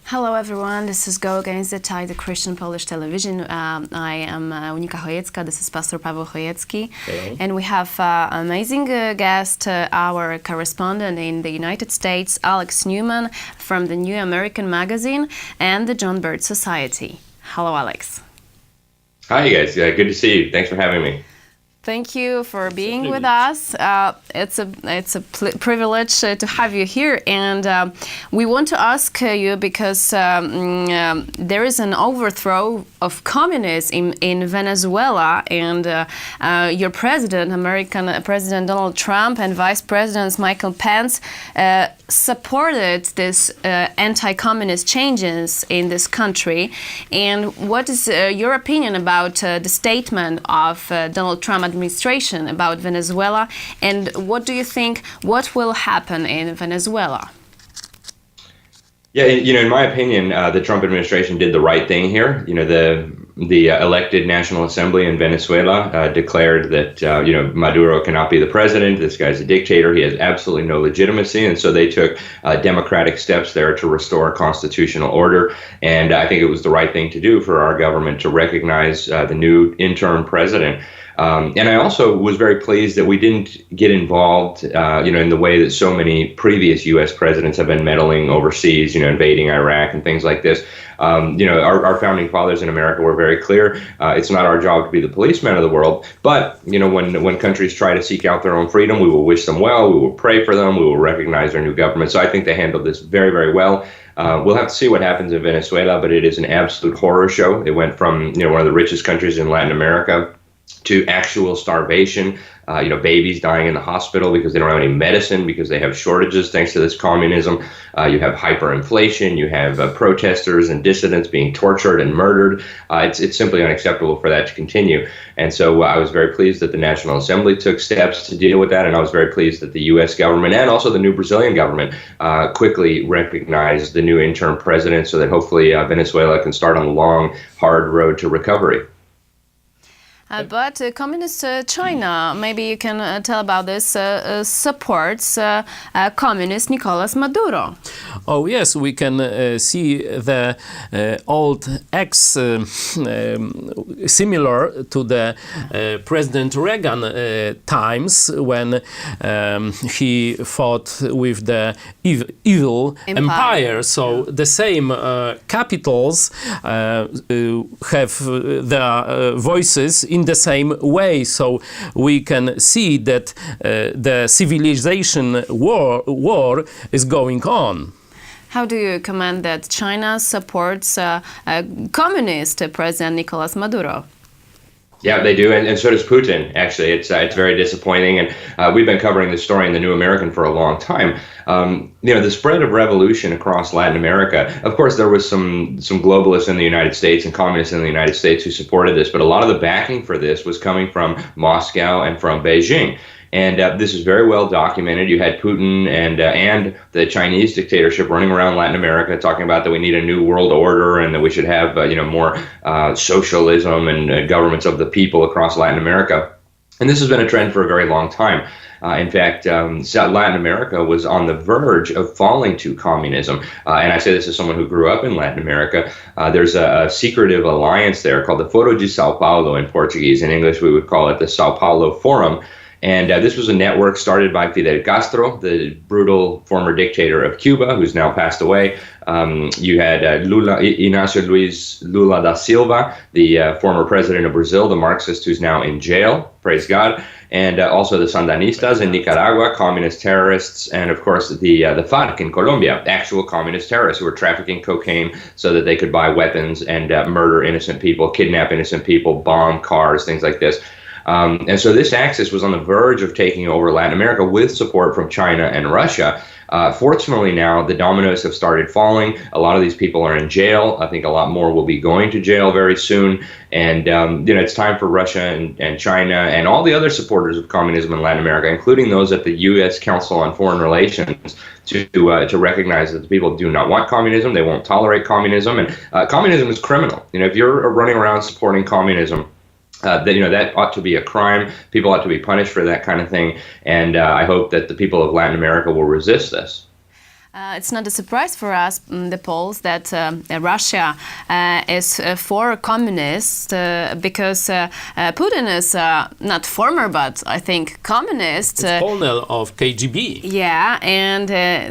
Hello everyone, this is Go Against the Tide, the Christian Polish television. I am Unika Chojecka, this is Pastor Paweł Chojecki. Hello. And we have an amazing guest, our correspondent in the United States, Alex Newman from the New American Magazine and the John Birch Society. Hello Alex. Hi you guys, good to see you. Thanks for having me. Thank you for being with us. It's a privilege to have you here, and we want to ask you because there is an overthrow of communism in Venezuela, and your president, American President Donald Trump, and Vice President Michael Pence supported this anti-communist changes in this country. And what is your opinion about the statement of Donald Trump administration about Venezuela, and what do you think what will happen in Venezuela? Yeah, in my opinion, the Trump administration did the right thing here. The elected National Assembly in Venezuela declared that Maduro cannot be the president. This guy's a dictator. He has absolutely no legitimacy, and so they took democratic steps there to restore constitutional order. And I think it was the right thing to do for our government to recognize the new interim president. And I also was very pleased that we didn't get involved, in the way that so many previous U.S. presidents have been meddling overseas, invading Iraq and things like this. Our founding fathers in America were very clear. It's not our job to be the policemen of the world. But, when countries try to seek out their own freedom, we will wish them well. We will pray for them. We will recognize their new government. So I think they handled this very, very well. We'll have to see what happens in Venezuela, but it is an absolute horror show. It went from, one of the richest countries in Latin America to actual starvation, babies dying in the hospital because they don't have any medicine, because they have shortages thanks to this communism. You have hyperinflation, you have protesters and dissidents being tortured and murdered. It's simply unacceptable for that to continue. And so I was very pleased that the National Assembly took steps to deal with that, and I was very pleased that the U.S. government and also the new Brazilian government quickly recognized the new interim president so that hopefully Venezuela can start on the long, hard road to recovery. But Communist China, maybe you can tell about this, supports Communist Nicolas Maduro. Oh yes, we can see the old similar to the President Reagan times when he fought with the evil empire. So the same capitals have their voices in the same way, so we can see that the civilization war is going on. How do you comment that China supports communist President Nicolas Maduro? Yeah, they do, and so does Putin. Actually, it's very disappointing, and we've been covering this story in the New American for a long time. The spread of revolution across Latin America. Of course, there was some globalists in the United States and communists in the United States who supported this, but a lot of the backing for this was coming from Moscow and from Beijing. And this is very well documented. You had Putin and the Chinese dictatorship running around Latin America talking about that we need a new world order and that we should have more socialism and governments of the people across Latin America. And this has been a trend for a very long time. In fact, Latin America was on the verge of falling to communism. And I say this as someone who grew up in Latin America. There's a secretive alliance there called the Foro de São Paulo in Portuguese. In English, we would call it the São Paulo Forum. And this was a network started by Fidel Castro, the brutal former dictator of Cuba, who's now passed away. You had Inácio Luiz Lula da Silva, the former president of Brazil, the Marxist who's now in jail, praise God. And also the Sandinistas in Nicaragua, communist terrorists, and of course the FARC in Colombia, actual communist terrorists who were trafficking cocaine so that they could buy weapons and murder innocent people, kidnap innocent people, bomb cars, things like this. And so this axis was on the verge of taking over Latin America with support from China and Russia. Fortunately now, the dominoes have started falling. A lot of these people are in jail. I think a lot more will be going to jail very soon. And, it's time for Russia and China and all the other supporters of communism in Latin America, including those at the U.S. Council on Foreign Relations, to recognize that the people do not want communism. They won't tolerate communism. And communism is criminal. If you're running around supporting communism, that ought to be a crime. People ought to be punished for that kind of thing. And I hope that the people of Latin America will resist this. It's not a surprise for us, the Poles, that Russia is for communists because Putin is not former, but I think communist. Colonel of KGB. Yeah, and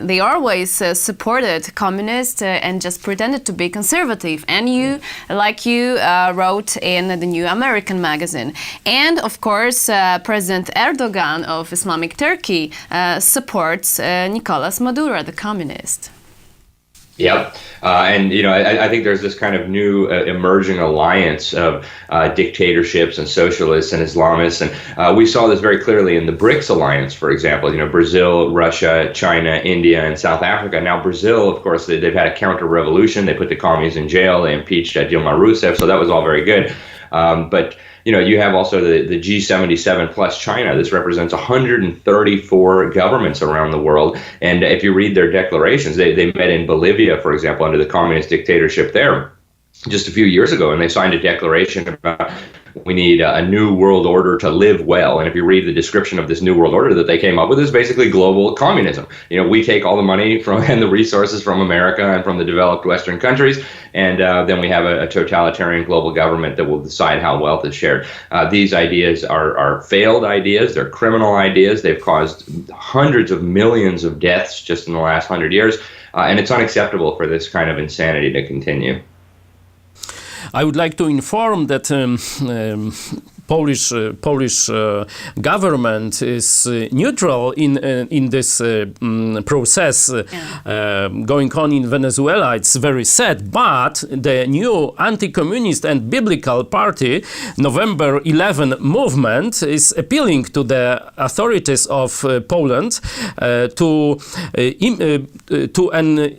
they always supported communists and just pretended to be conservative. And you wrote in the New American magazine. And of course, President Erdogan of Islamic Turkey supports Nicolas Maduro, the communist. Yep. And, I think there's this kind of new emerging alliance of dictatorships and socialists and Islamists. And we saw this very clearly in the BRICS alliance, for example, Brazil, Russia, China, India, and South Africa. Now, Brazil, of course, they've had a counter-revolution. They put the communists in jail. They impeached Dilma Rousseff. So that was all very good. But you have also the G77 plus China. This represents 134 governments around the world. And if you read their declarations, they met in Bolivia, for example, under the communist dictatorship there just a few years ago. And they signed a declaration about we need a new world order to live well. And if you read the description of this new world order that they came up with, is basically global communism. We take all the money and the resources from America and from the developed Western countries, and then we have a totalitarian global government that will decide how wealth is shared. These ideas are failed ideas. They're criminal ideas. They've caused hundreds of millions of deaths just in the last 100 years, and it's unacceptable for this kind of insanity to continue. I would like to inform that Polish government is neutral in this process going on in Venezuela. It's very sad, but the new anti-communist and biblical party, November 11 movement, is appealing to the authorities of Poland to an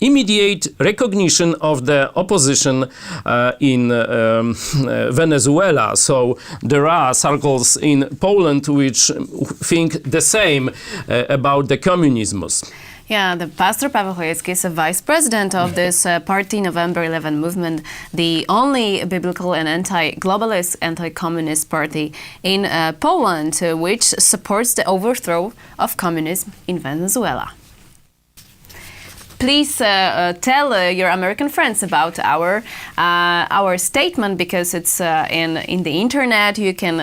immediate recognition of the opposition in Venezuela. So there are circles in Poland which think the same about the communism. Yeah, the Pastor Paweł Chojecki is a vice president of this party, November 11 movement, the only biblical and anti-globalist, anti-communist party in Poland, which supports the overthrow of communism in Venezuela. Please tell your American friends about our statement, because it's in the internet. You can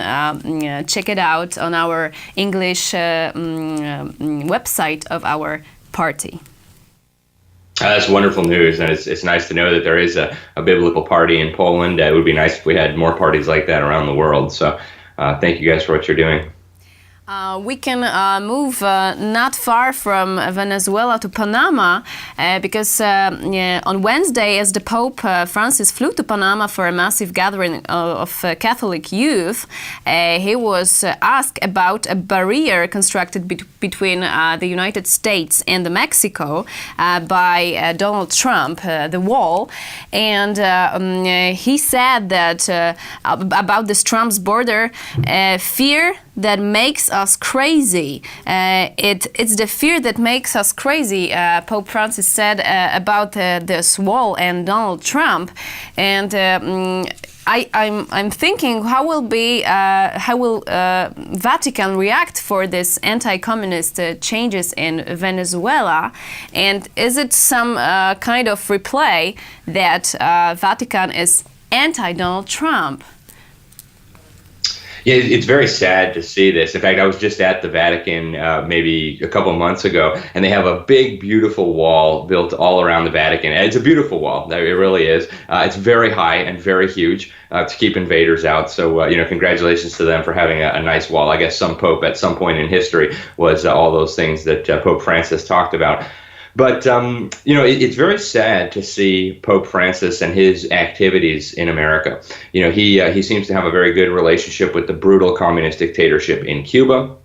check it out on our English website of our party. That's wonderful news, and it's nice to know that there is a biblical party in Poland. It would be nice if we had more parties like that around the world. So thank you guys for what you're doing. We can move not far from Venezuela to Panama because on Wednesday, as the Pope Francis flew to Panama for a massive gathering of Catholic youth, he was asked about a barrier constructed between the United States and Mexico by Donald Trump, the wall. And he said that about this Trump's border, fear that makes us crazy. It's the fear that makes us crazy, Pope Francis said about this wall and Donald Trump. And I'm thinking, how will Vatican react for this anti-communist changes in Venezuela? And is it some kind of reply that Vatican is anti-Donald Trump? Yeah, it's very sad to see this. In fact, I was just at the Vatican maybe a couple of months ago, and they have a big, beautiful wall built all around the Vatican. And it's a beautiful wall. It really is. It's very high and very huge to keep invaders out. So, congratulations to them for having a nice wall. I guess some pope at some point in history was all those things that Pope Francis talked about. But, it's very sad to see Pope Francis and his activities in America. He seems to have a very good relationship with the brutal communist dictatorship in Cuba.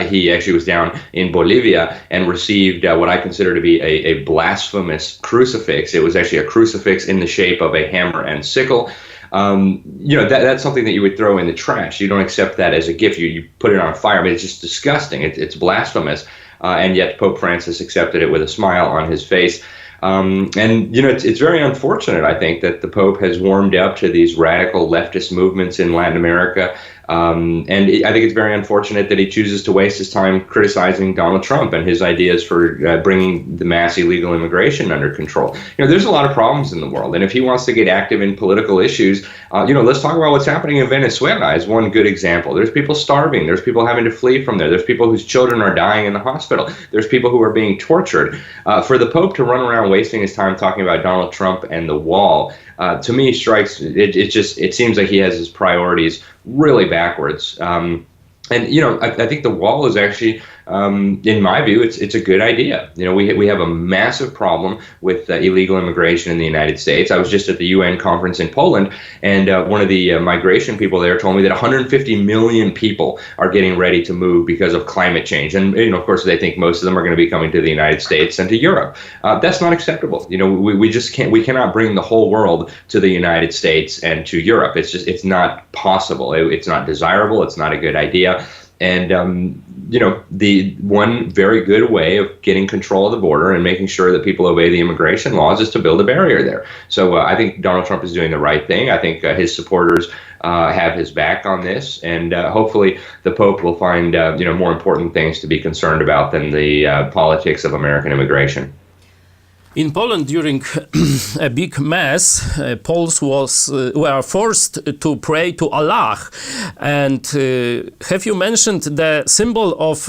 He actually was down in Bolivia and received what I consider to be a blasphemous crucifix. It was actually a crucifix in the shape of a hammer and sickle. That's something that you would throw in the trash. You don't accept that as a gift. You put it on fire. I mean, it's just disgusting. It's blasphemous. And yet Pope Francis accepted it with a smile on his face. And, it's very unfortunate, I think, that the Pope has warmed up to these radical leftist movements in Latin America. And I think it's very unfortunate that he chooses to waste his time criticizing Donald Trump and his ideas for bringing the mass illegal immigration under control. There's a lot of problems in the world. And if he wants to get active in political issues, let's talk about what's happening in Venezuela as one good example. There's people starving. There's people having to flee from there. There's people whose children are dying in the hospital. There's people who are being tortured. For the Pope to run around wasting his time talking about Donald Trump and the wall, to me it seems like he has his priorities really backwards. I think the wall is actually, in my view, it's a good idea. We have a massive problem with illegal immigration in the United States. I was just at the UN conference in Poland, and one of the migration people there told me that 150 million people are getting ready to move because of climate change. And, of course, they think most of them are going to be coming to the United States and to Europe. That's not acceptable. We just can't, we cannot bring the whole world to the United States and to Europe. It's not possible. It's not desirable. It's not a good idea. And, the one very good way of getting control of the border and making sure that people obey the immigration laws is to build a barrier there. So I think Donald Trump is doing the right thing. I think his supporters have his back on this. And hopefully the Pope will find, more important things to be concerned about than the politics of American immigration. In Poland, during a big mass, Poles were forced to pray to Allah. And have you mentioned the symbol of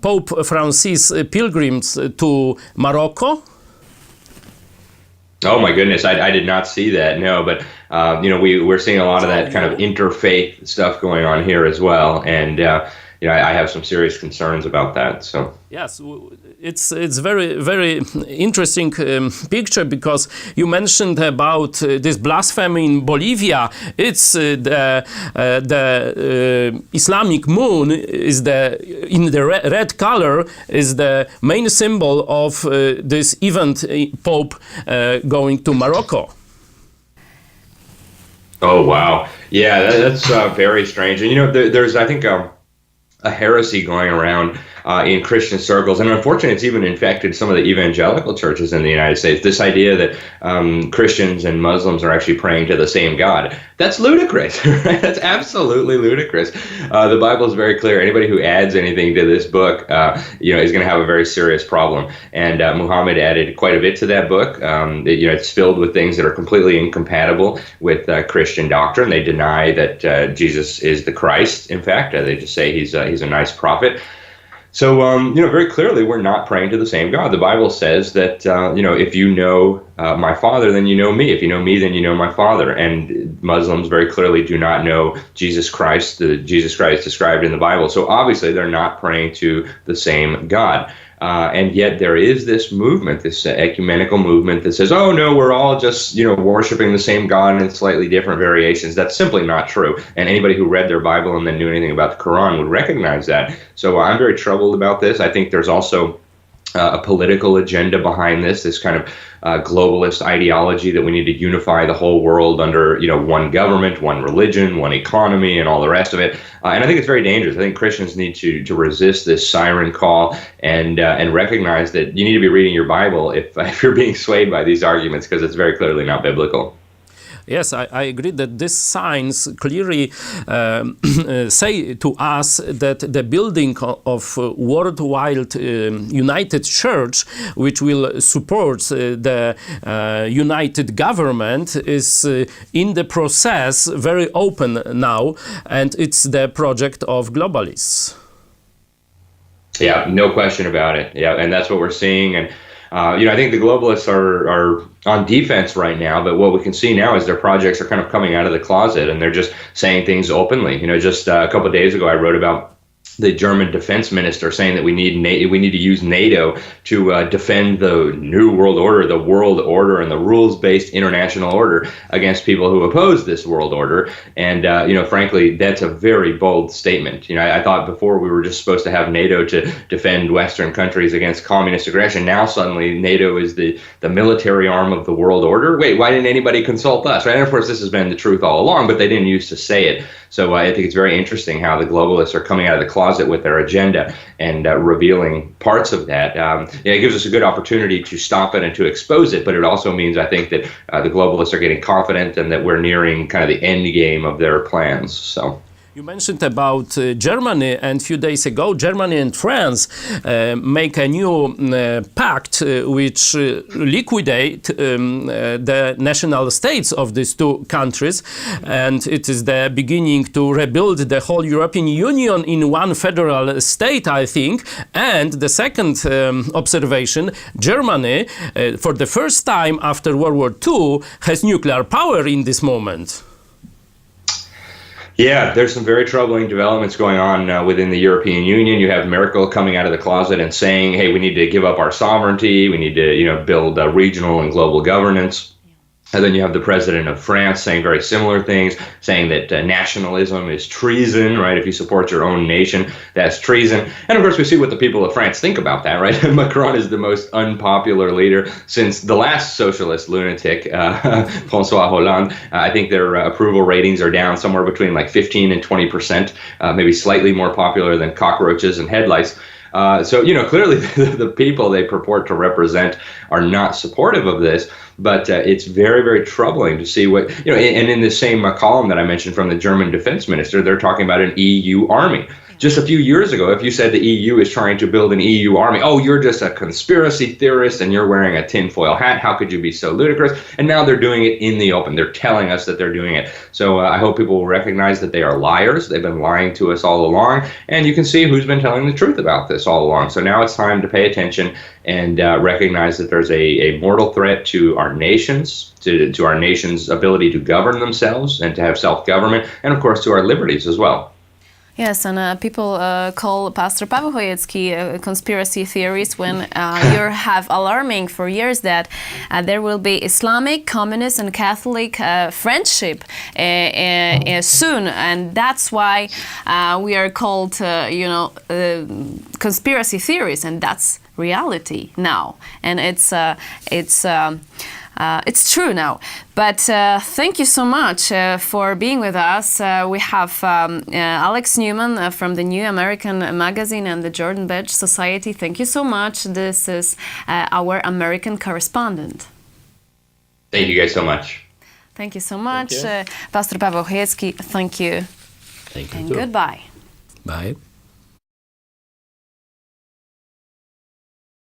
Pope Francis' pilgrims to Morocco? Oh my goodness, I did not see that, no, but we're seeing a lot of that kind of interfaith stuff going on here as well, and I have some serious concerns about that. So yes, it's very, very interesting picture, because you mentioned about this blasphemy in Bolivia. It's the Islamic moon is in the red color is the main symbol of this event, Pope going to Morocco. Oh wow, yeah, that's very strange. And there's I think a heresy going around in Christian circles, and unfortunately it's even infected some of the evangelical churches in the United States, this idea that Christians and Muslims are actually praying to the same God. That's ludicrous, right? That's absolutely ludicrous. The Bible is very clear. Anybody who adds anything to this book, is going to have a very serious problem. And Muhammad added quite a bit to that book. It's filled with things that are completely incompatible with Christian doctrine. They deny that Jesus is the Christ. In fact, they just say he's a nice prophet. So, very clearly, we're not praying to the same God. The Bible says that, if you know my Father, then you know me. If you know me, then you know my Father. And Muslims very clearly do not know Jesus Christ, the Jesus Christ described in the Bible. So obviously, they're not praying to the same God. And yet there is this movement, this ecumenical movement that says, oh, no, we're all just, worshiping the same God in slightly different variations. That's simply not true. And anybody who read their Bible and then knew anything about the Quran would recognize that. So I'm very troubled about this. I think there's also a political agenda behind this kind of globalist ideology that we need to unify the whole world under, one government, one religion, one economy, and all the rest of it. And I think it's very dangerous. I think Christians need to resist this siren call and recognize that you need to be reading your Bible if you're being swayed by these arguments, because it's very clearly not biblical. Yes, I agree that these signs clearly say to us that the building of worldwide united church, which will support the united government, is in the process, very open now, and it's the project of globalists. Yeah, no question about it. Yeah, and that's what we're seeing. And I think the globalists are on defense right now, but what we can see now is their projects are kind of coming out of the closet, and they're just saying things openly. Just a couple of days ago, I wrote about the German defense minister saying that we need to use NATO to defend the new world order, and the rules-based international order against people who oppose this world order. And frankly, that's a very bold statement. I thought before we were just supposed to have NATO to defend Western countries against communist aggression. Now suddenly NATO is the military arm of the world order. Wait, why didn't anybody consult us? Right? And of course, this has been the truth all along, but they didn't used to say it. So I think it's very interesting how the globalists are coming out of the closet closet with their agenda and revealing parts of that. It gives us a good opportunity to stop it and to expose it, but it also means, I think, that the globalists are getting confident and that we're nearing kind of the end game of their plans. So. You mentioned about Germany, and a few days ago, Germany and France make a new pact which liquidate the national states of these two countries, and it is the beginning to rebuild the whole European Union in one federal state, I think. And the second observation, Germany, for the first time after World War II, has nuclear power in this moment. Yeah, there's some very troubling developments going on within the European Union. You have Merkel coming out of the closet and saying, hey, we need to give up our sovereignty. We need to, build regional and global governance. And then you have the president of France saying very similar things, saying that nationalism is treason, right? If you support your own nation, that's treason. And of course, we see what the people of France think about that, right? Macron is the most unpopular leader since the last socialist lunatic, François Hollande. I think their approval ratings are down somewhere between like 15 and 20%, maybe slightly more popular than cockroaches and headlights. So, clearly the people they purport to represent are not supportive of this, but it's very, very troubling to see what, and in the same column that I mentioned from the German defense minister, they're talking about an EU army. Just a few years ago, if you said the EU is trying to build an EU army, oh, you're just a conspiracy theorist and you're wearing a tinfoil hat. How could you be so ludicrous? And now they're doing it in the open. They're telling us that they're doing it. So I hope people will recognize that they are liars. They've been lying to us all along. And you can see who's been telling the truth about this all along. So now it's time to pay attention and recognize that there's a mortal threat to our nations, to our nation's ability to govern themselves and to have self-government, and of course to our liberties as well. Yes, and people call Pastor Paweł Chojecki conspiracy theories when you have alarming for years that there will be Islamic, Communist, and Catholic friendship soon, and that's why we are called, conspiracy theories, and that's reality now, and it's true now. But thank you so much for being with us. We have Alex Newman from the New American Magazine and the Jordan Badge Society. Thank you so much. This is our American correspondent. Thank you guys so much. Thank you so much. Pastor Paweł Chojecki, thank you. Thank you. And goodbye. Bye.